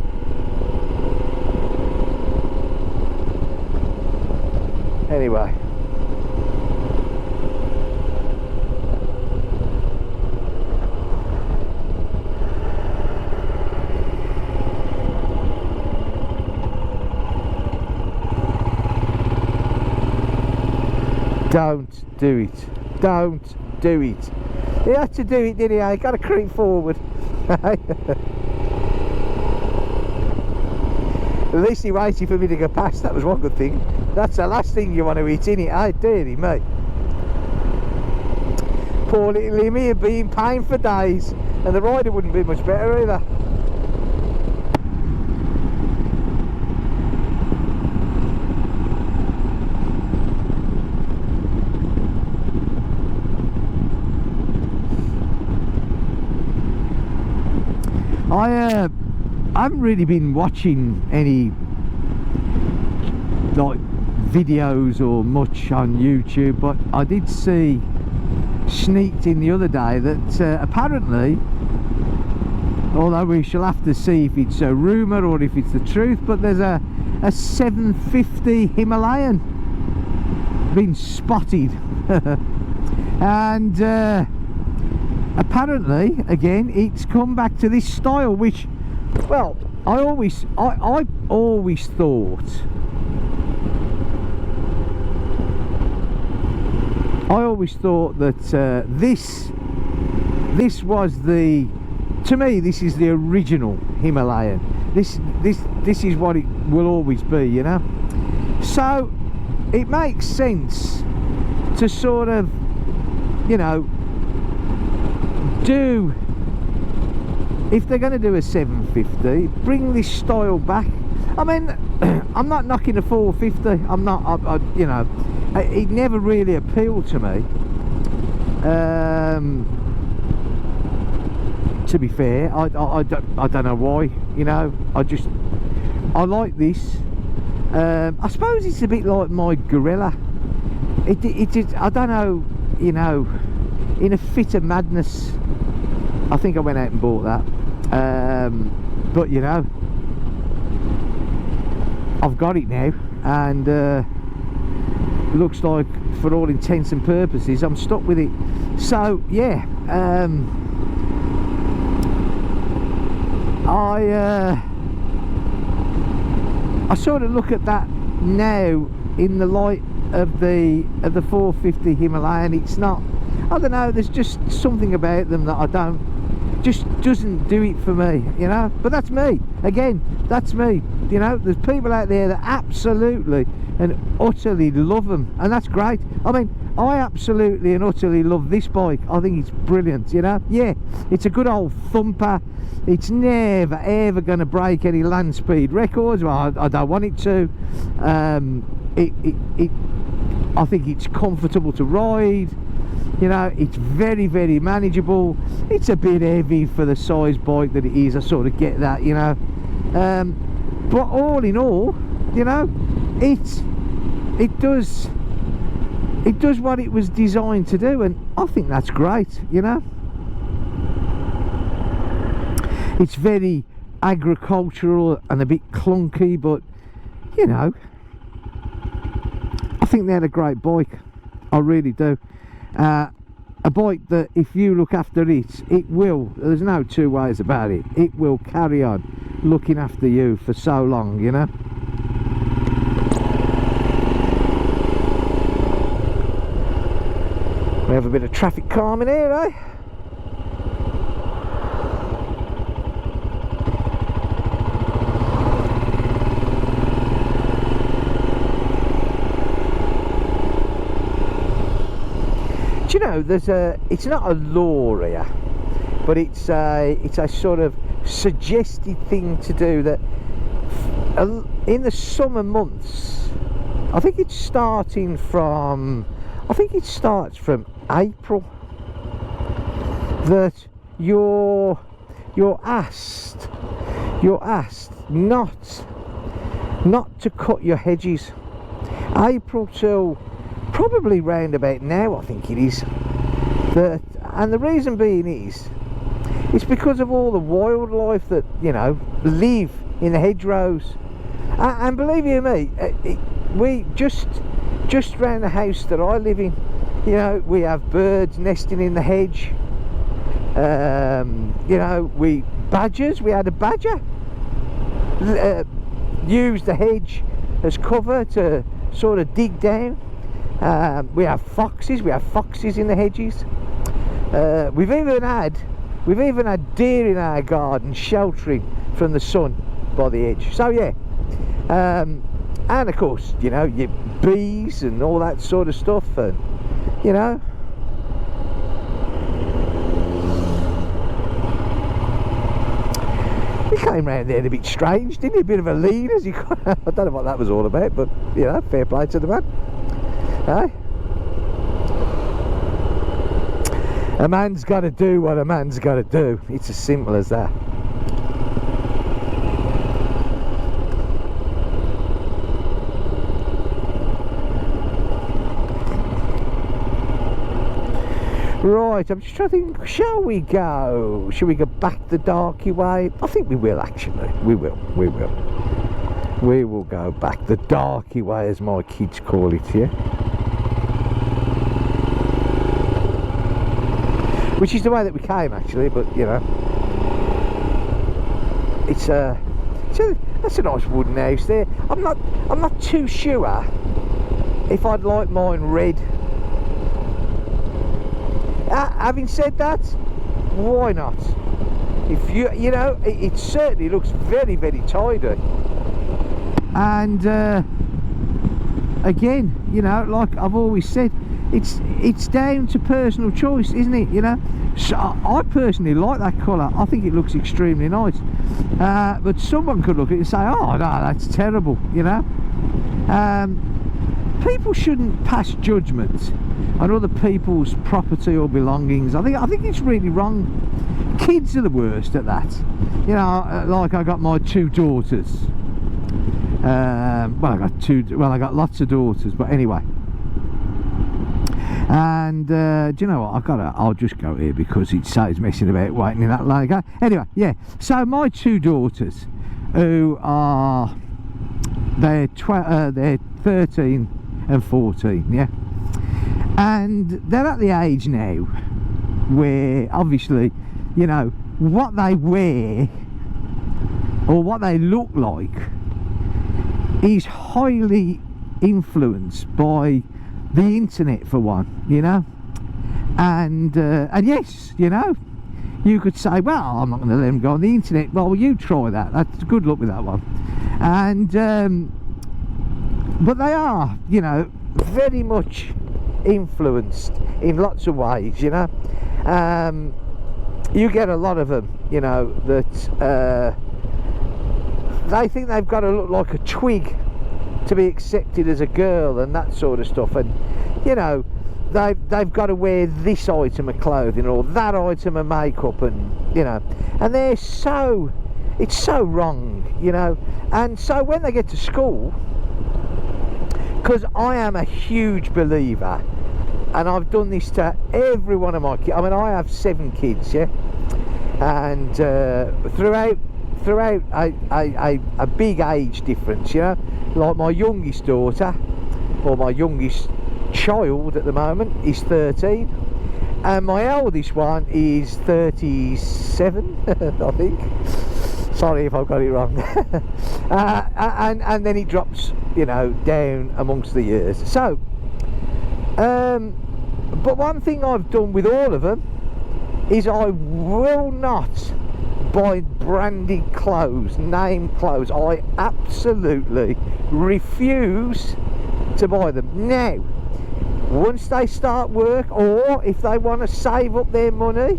Anyway. Don't do it. Don't do it. He had to do it, didn't he? I got to creep forward. At least he waited for me to go past. That was one good thing. That's the last thing you want to eat, innit? I dearly mate. Poor little Limmy would be in pain for days, and the rider wouldn't be much better either. I haven't really been watching any like videos or much on YouTube, but I did see sneaked in the other day that apparently, although we shall have to see if it's a rumour or if it's the truth, but there's a 750 Himalayan been spotted. And apparently again it's come back to this style, which, well, I always thought that this was the, to me, this is the original Himalayan. This is what it will always be, you know. So it makes sense to sort of, you know, do, if they're going to do a 750, bring this style back. I mean, I'm not knocking the 450. I'm not. I you know, it never really appealed to me. To be fair, I don't know why. You know, I like this. I suppose it's a bit like my Gorilla. It is. I don't know. You know, in a fit of madness, I think I went out and bought that. But you know, I've got it now, and looks like, for all intents and purposes, I'm stuck with it. So yeah, I sort of look at that now in the light of the 450 Himalayan. It's not, I don't know, there's just something about them that I don't, just doesn't do it for me, you know. But that's me, again, that's me, you know. There's people out there that absolutely and utterly love them, and that's great. I mean, I absolutely and utterly love this bike. I think it's brilliant, you know. Yeah, it's a good old thumper. It's never ever going to break any land speed records. Well, I don't want it to. I think it's comfortable to ride. You know, it's very, very manageable. It's a bit heavy for the size bike that it is. I sort of get that, you know. But all in all, you know, it does what it was designed to do, and I think that's great, you know. It's very agricultural and a bit clunky, but you know, I think they had a great bike. I really do. A bike that, if you look after it, it will, there's no two ways about it, it will carry on looking after you for so long, you know. We have a bit of traffic calming here, eh? Do you know, there's a, it's not a law here, but it's a sort of suggested thing to do, that in the summer months, I think it's starting from, I think it starts from April, that you're asked not to cut your hedges. April till probably round about now, I think it is. And the reason being is, it's because of all the wildlife that, you know, live in the hedgerows. And believe you me, we just round the house that I live in, you know, we have birds nesting in the hedge. You know, badgers, we had a badger use the hedge as cover to sort of dig down. We have foxes in the hedges. We've even had deer in our garden sheltering from the sun by the edge. So yeah, and of course, you know, your bees and all that sort of stuff, and you know, he came round there a bit strange, didn't he? A bit of a lead, as you I don't know what that was all about, but you know, fair play to the man. Eh? A man's got to do what a man's got to do. It's as simple as that. Right, I'm just trying to think, shall we go back the darky way? I think we will, actually. We will go back the darky way, as my kids call it here. Which is the way that we came, actually, but, you know. That's a nice wooden house there. I'm not too sure if I'd like mine red. Having said that, why not? If you know, it certainly looks very, very tidy. And again, you know, like I've always said, it's down to personal choice, isn't it? You know, so I personally like that colour. I think it looks extremely nice. But someone could look at it and say, "Oh no, that's terrible." You know, people shouldn't pass judgment on other people's property or belongings. I think it's really wrong. Kids are the worst at that. You know, like I got my 2 daughters. Well, I got lots of daughters, but anyway. And do you know what? I'll just go here because it says messing about waiting in that line. Anyway, yeah. So my 2 daughters, who are they're 13 and 14, yeah. And they're at the age now where obviously, you know, what they wear or what they look like is highly influenced by the internet, for one, you know. And yes, you know, you could say, well, I'm not going to let them go on the internet. Well, you try that. That's good luck with that one. And but they are, you know, very much influenced in lots of ways, you know. You get a lot of them, you know, that they think they've got to look like a twig to be accepted as a girl and that sort of stuff, and you know, they've got to wear this item of clothing or that item of makeup, and you know, and it's so wrong, you know. And so when they get to school, because I am a huge believer, and I've done this to every one of my kids. I mean, I have 7 kids, yeah, and throughout a big age difference, you know. Like my youngest daughter, or my youngest child at the moment, is 13, and my eldest one is 37, I think. Sorry if I've got it wrong. And then it drops, you know, down amongst the years. So, but one thing I've done with all of them is I will not buy branded clothes, name clothes. I absolutely refuse to buy them. Now, once they start work, or if they want to save up their money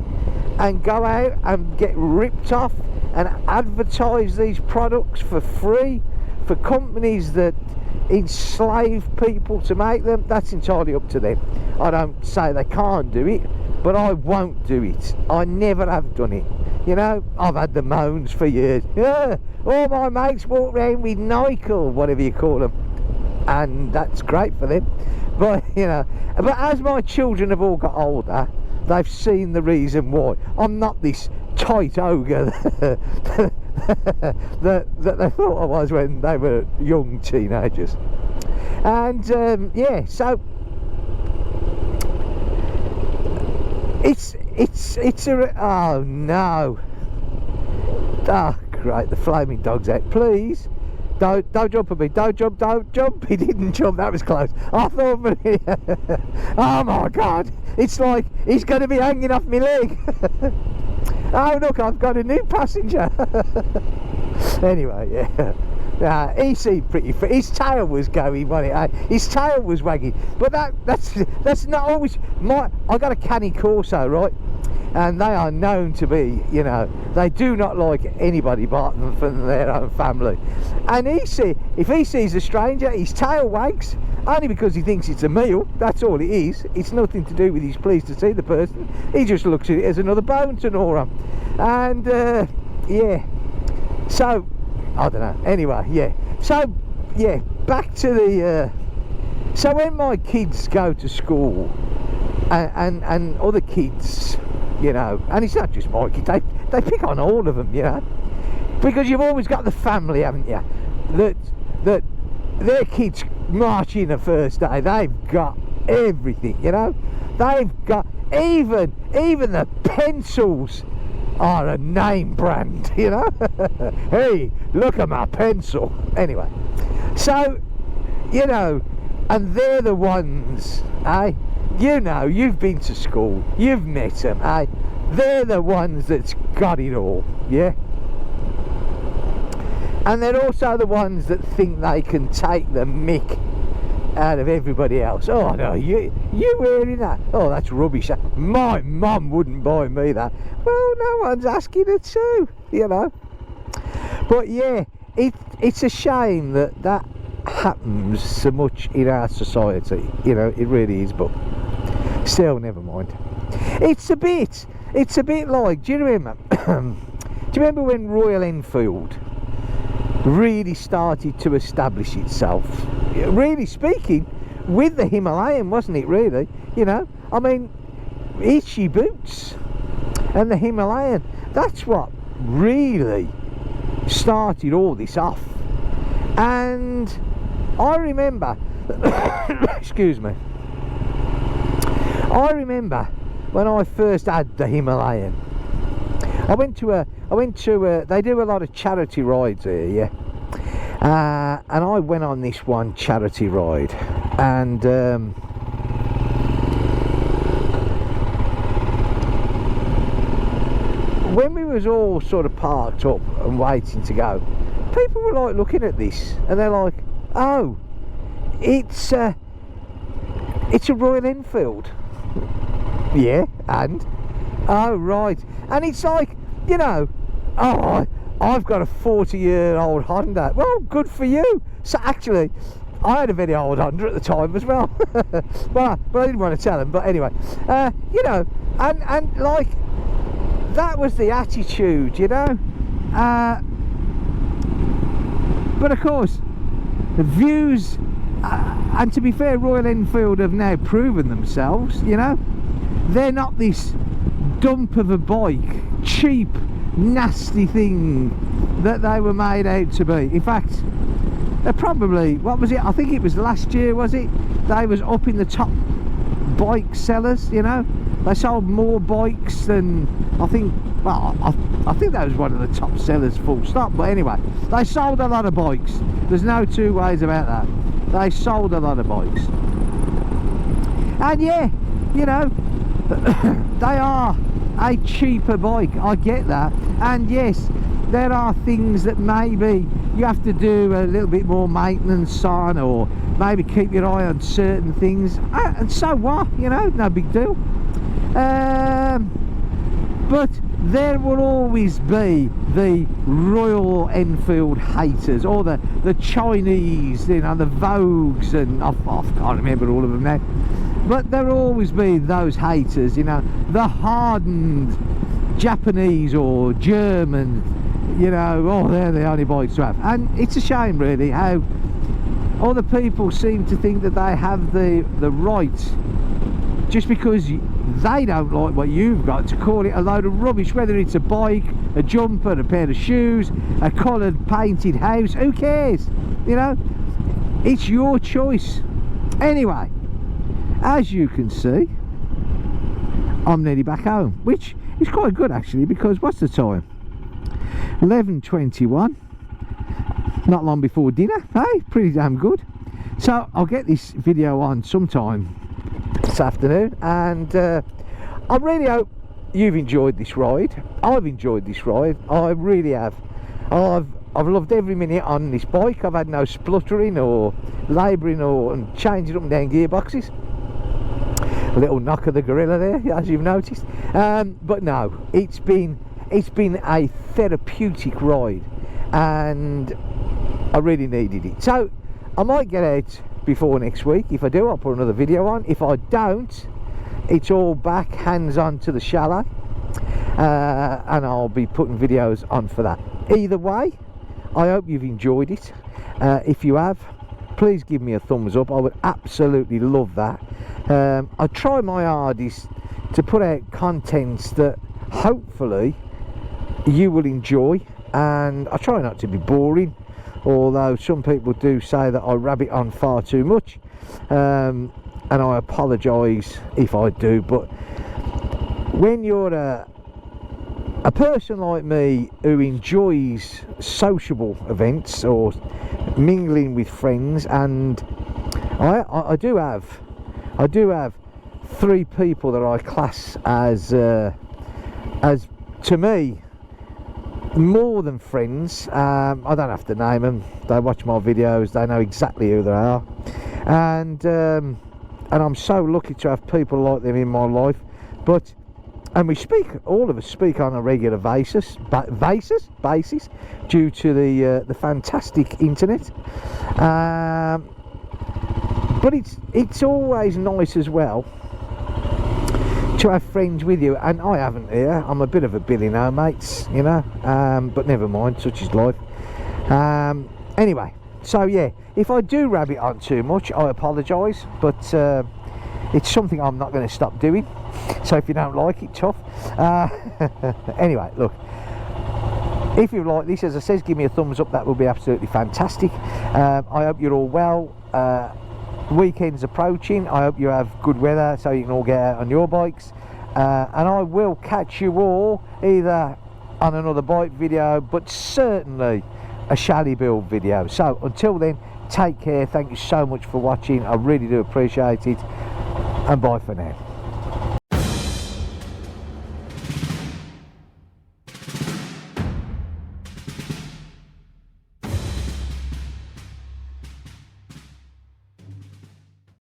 and go out and get ripped off and advertise these products for free for companies that enslave people to make them, that's entirely up to them. I don't say they can't do it, but I won't do it. I never have done it. You know, I've had the moans for years. Yeah, all my mates walk around with Nike or whatever you call them, and that's great for them. But you know, but as my children have all got older, they've seen the reason why. I'm not this tight ogre that they thought I was when they were young teenagers. And yeah, so it's a, oh no, oh great, the flaming dog's out. Please don't jump at me, don't jump. He didn't jump, that was close. I thought, oh my god, it's like he's going to be hanging off my leg. Oh look, I've got a new passenger. Anyway, yeah. He seemed pretty fit. His tail was going, wasn't it? His tail was wagging. But that's not always I got a Cane Corso, right? And they are known to be, you know, they do not like anybody apart from their own family. And if he sees a stranger, his tail wags, only because he thinks it's a meal. That's all it is. It's nothing to do with he's pleased to see the person. He just looks at it as another bone to gnaw on. And yeah, so I don't know. Anyway, yeah. So yeah, back to the. So when my kids go to school, and other kids, you know, and it's not just my kids, they pick on all of them, you know, because you've always got the family, haven't you, that their kids march in the first day, they've got everything, you know, they've got even the pencils are a name brand, you know. Hey, look at my pencil. Anyway, so, you know, and they're the ones, eh? You know, you've been to school, you've met them, eh? They're the ones that's got it all, yeah? And they're also the ones that think they can take the mick out of everybody else. Oh no, you wearing that? Oh, that's rubbish. My mum wouldn't buy me that. Well, no one's asking her to, you know. But yeah, it's a shame that happens so much in our society, you know, it really is, but still, never mind. It's a bit like, do you remember when Royal Enfield really started to establish itself, really speaking, with the Himalayan, wasn't it, really? You know, I mean, itchy boots and the Himalayan, that's what really started all this off. And I remember excuse me, I remember when I first had the Himalayan, I went to they do a lot of charity rides here, yeah, and I went on this one charity ride, and when we was all sort of parked up and waiting to go, people were like looking at this and they're like, oh, it's a Royal Enfield. Yeah, and oh right, and it's like, you know, oh, I've got a 40-year-old Honda. Well, good for you. So actually, I had a very old Honda at the time as well. but I didn't want to tell them. But anyway, you know, and like, that was the attitude, you know. But of course, the views, and to be fair, Royal Enfield have now proven themselves, you know. They're not this dump of a bike, cheap, nasty thing that they were made out to be. In fact, they're probably, what was it, I think it was last year, was it, they was up in the top bike sellers, you know. They sold more bikes than, I think, well, I think that was one of the top sellers, full stop. But anyway, they sold a lot of bikes, there's no two ways about that. They sold a lot of bikes, and yeah, you know, they are a cheaper bike, I get that. And yes, there are things that maybe you have to do a little bit more maintenance on, or maybe keep your eye on certain things, and so what, you know, no big deal. But there will always be the Royal Enfield haters, or the Chinese, you know, the Vogues, and I can't remember all of them now. But there will always be those haters, you know, the hardened Japanese or German, you know, oh, they're the only bikes to have. And it's a shame, really, how other people seem to think that they have the right, just because they don't like what you've got, to call it a load of rubbish, whether it's a bike, a jumper, a pair of shoes, a coloured painted house, who cares, you know, it's your choice. Anyway, as you can see, I'm nearly back home, which is quite good actually, because what's the time? 11:21, not long before dinner. Hey, pretty damn good. So I'll get this video on sometime this afternoon, and I really hope you've enjoyed this ride. I've enjoyed this ride, I really have. I've loved every minute on this bike. I've had no spluttering or labouring or changing up and down gearboxes. A little knock of the gorilla there, as you've noticed. But no, it's been a therapeutic ride, and I really needed it. So I might get out before next week. If I do, I'll put another video on. If I don't, it's all back hands on to the chalet, and I'll be putting videos on for that. Either way, I hope you've enjoyed it. If you have, please give me a thumbs up. I would absolutely love that. I try my hardest to put out contents that hopefully you will enjoy, and I try not to be boring, although some people do say that I rabbit on far too much, and I apologise if I do. But when you're a person like me who enjoys sociable events or mingling with friends, and I do have 3 people that I class as to me more than friends. I don't have to name them, they watch my videos, they know exactly who they are, and I'm so lucky to have people like them in my life. But we speak, all of us speak on a regular basis due to the fantastic internet, but it's always nice as well to have friends with you, and I haven't here. I'm a bit of a Billy No mates, you know, but never mind, such is life. Anyway, so yeah, if I do rabbit on too much, I apologise, but it's something I'm not going to stop doing, so if you don't like it, tough. Anyway, look, if you like this, as I says, give me a thumbs up, that would be absolutely fantastic. I hope you're all well. Weekend's approaching, I hope you have good weather so you can all get out on your bikes, and I will catch you all either on another bike video, but certainly a chalet build video. So until then, take care, thank you so much for watching, I really do appreciate it, and bye for now.